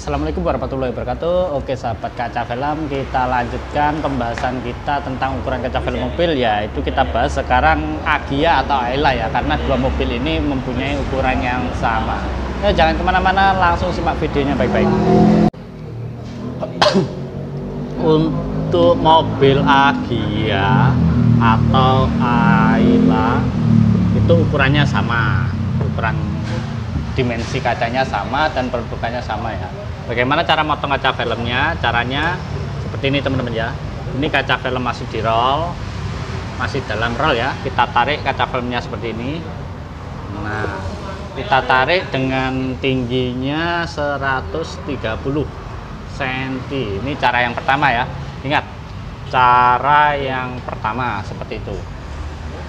Assalamualaikum warahmatullahi wabarakatuh. Oke sahabat kaca film, kita lanjutkan pembahasan kita tentang ukuran kaca film mobil, yaitu kita bahas sekarang Agya atau Ayla ya, karena dua mobil ini mempunyai ukuran yang sama. Ya, jangan kemana-mana, langsung simak videonya baik-baik. Untuk mobil Agya atau Ayla itu ukurannya sama, ukuran dimensi kacanya sama dan peruntukannya sama ya. Bagaimana cara motong kaca filmnya? Caranya seperti ini teman-teman ya. Ini kaca film masih di roll, masih dalam roll ya. Kita tarik kaca filmnya seperti ini. Nah, kita tarik dengan tingginya 130 cm. Ini cara yang pertama ya. Ingat, cara yang pertama seperti itu.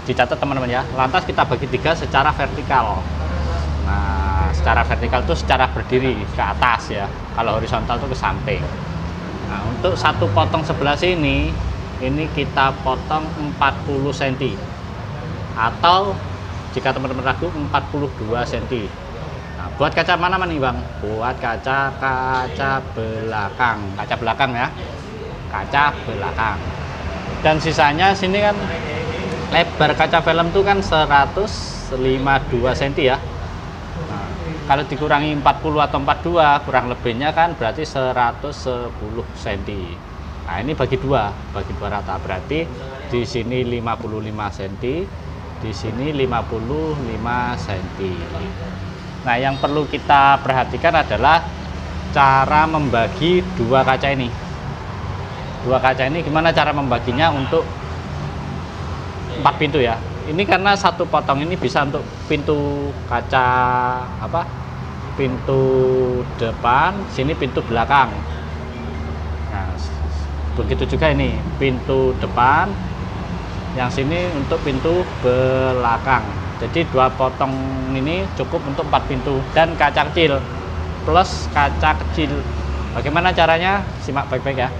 Dicatat teman-teman ya. Lantas kita bagi tiga secara vertikal. Nah, secara vertikal itu secara berdiri ke atas ya. Kalau horizontal itu ke samping. Nah, untuk satu potong sebelah sini, ini kita potong 40 cm. Atau jika teman-teman ragu 42 cm. Nah, buat kaca mana nih Bang? Buat kaca belakang. Kaca belakang ya. Kaca belakang. Dan sisanya sini kan lebar kaca film itu kan 152 cm ya. Kalau dikurangi 40 atau 42 kurang lebihnya kan berarti 110 cm. Nah, ini bagi dua rata, berarti di sini 55 cm, di sini 55 cm. Nah, yang perlu kita perhatikan adalah cara membagi dua kaca ini. Dua kaca ini gimana cara membaginya untuk 4 pintu ya. Ini karena satu potong ini bisa untuk pintu kaca pintu depan, sini pintu belakang. Nah, begitu juga ini pintu depan, yang sini untuk pintu belakang. Jadi dua potong ini cukup untuk 4 pintu dan kaca kecil plus kaca kecil. Bagaimana caranya? Simak baik-baik ya.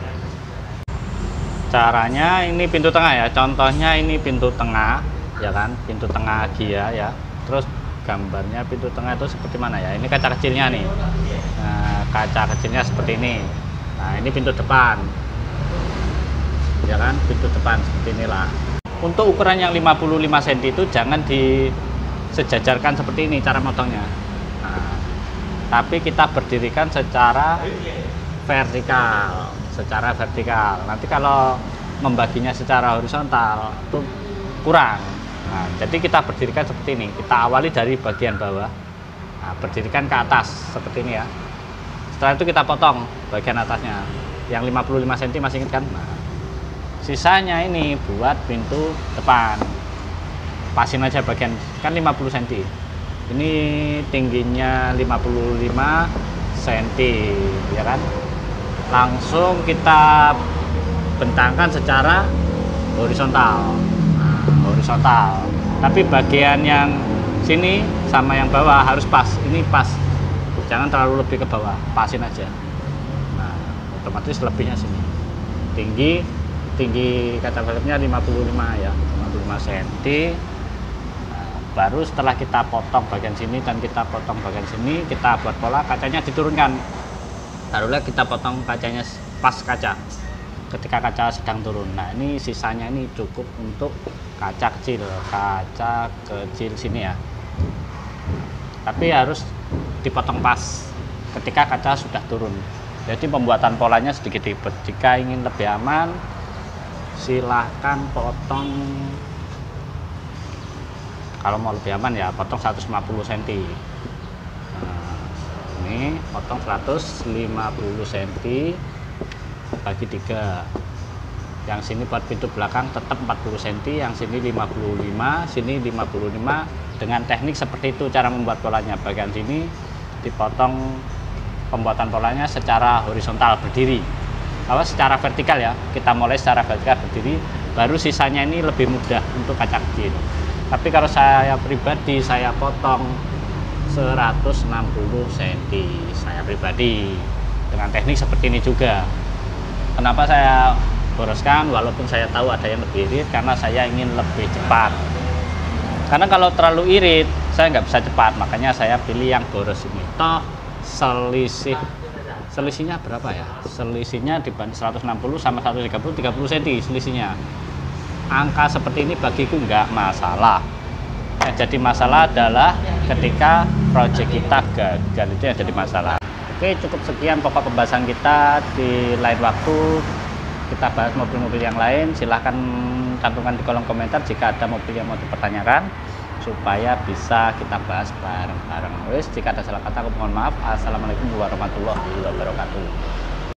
Caranya ini pintu tengah ya. Contohnya ini pintu tengah. Ya kan, pintu tengah Agya ya. Terus gambarnya pintu tengah itu seperti mana ya? Ini kaca kecilnya nih. Nah, kaca kecilnya seperti ini. Nah, ini pintu depan. Ya kan, pintu depan seperti inilah. Untuk ukuran yang 55 cm itu jangan disejajarkan seperti ini cara motongnya. Nah, tapi kita berdirikan secara vertikal, Nanti kalau membaginya secara horizontal itu kurang. Nah, jadi kita berdirikan seperti ini. Kita awali dari bagian bawah. Nah, berdirikan ke atas seperti ini ya. Setelah itu kita potong bagian atasnya. Yang 55 cm masih ingat kan? Nah, sisanya ini buat pintu depan. Pasin aja bagian kan 50 cm. Ini tingginya 55 cm, ya kan? Langsung kita bentangkan secara horizontal. Tapi bagian yang sini sama yang bawah harus pas. Ini pas, jangan terlalu lebih ke bawah, pasin aja. Nah, otomatis lebihnya sini. Tinggi kaca filmnya 55 ya, 55 cm. Nah, baru setelah kita potong bagian sini dan kita potong bagian sini, kita buat pola kacanya diturunkan. Taruhlah kita potong kacanya pas kaca. Ketika kaca sedang turun. Nah, ini sisanya ini cukup untuk kaca kecil sini ya. Tapi harus dipotong pas ketika kaca sudah turun. Jadi pembuatan polanya sedikit ribet. Jika ingin lebih aman, silahkan potong. Kalau mau lebih aman ya potong 150 cm. Nah, ini potong 150 cm bagi 3. Yang sini buat pintu belakang tetap 40 cm, yang sini 55, sini 55. Dengan teknik seperti itu cara membuat polanya. Bagian sini dipotong pembuatan polanya secara horizontal berdiri. Secara vertikal ya. Kita mulai secara vertikal berdiri, baru sisanya ini lebih mudah untuk kaca kecil. Tapi kalau saya pribadi saya potong 160 cm. Saya pribadi dengan teknik seperti ini juga. Kenapa saya boroskan walaupun saya tahu ada yang lebih irit, karena saya ingin lebih cepat. Karena kalau terlalu irit saya nggak bisa cepat, makanya saya pilih yang boros ini. Toh selisih selisihnya berapa ya? Selisihnya di 160 sama 130 30 cm selisihnya. Angka seperti ini bagiku nggak masalah. Yang jadi masalah adalah ketika project kita gagal, itu yang jadi masalah. Oke, cukup sekian pokok pembahasan kita. Di lain waktu kita bahas mobil-mobil yang lain. Silahkan cantumkan di kolom komentar jika ada mobil yang mau dipertanyakan, supaya bisa kita bahas bareng-bareng. Wes, jika ada salah kata aku mohon maaf. Assalamualaikum warahmatullahi wabarakatuh.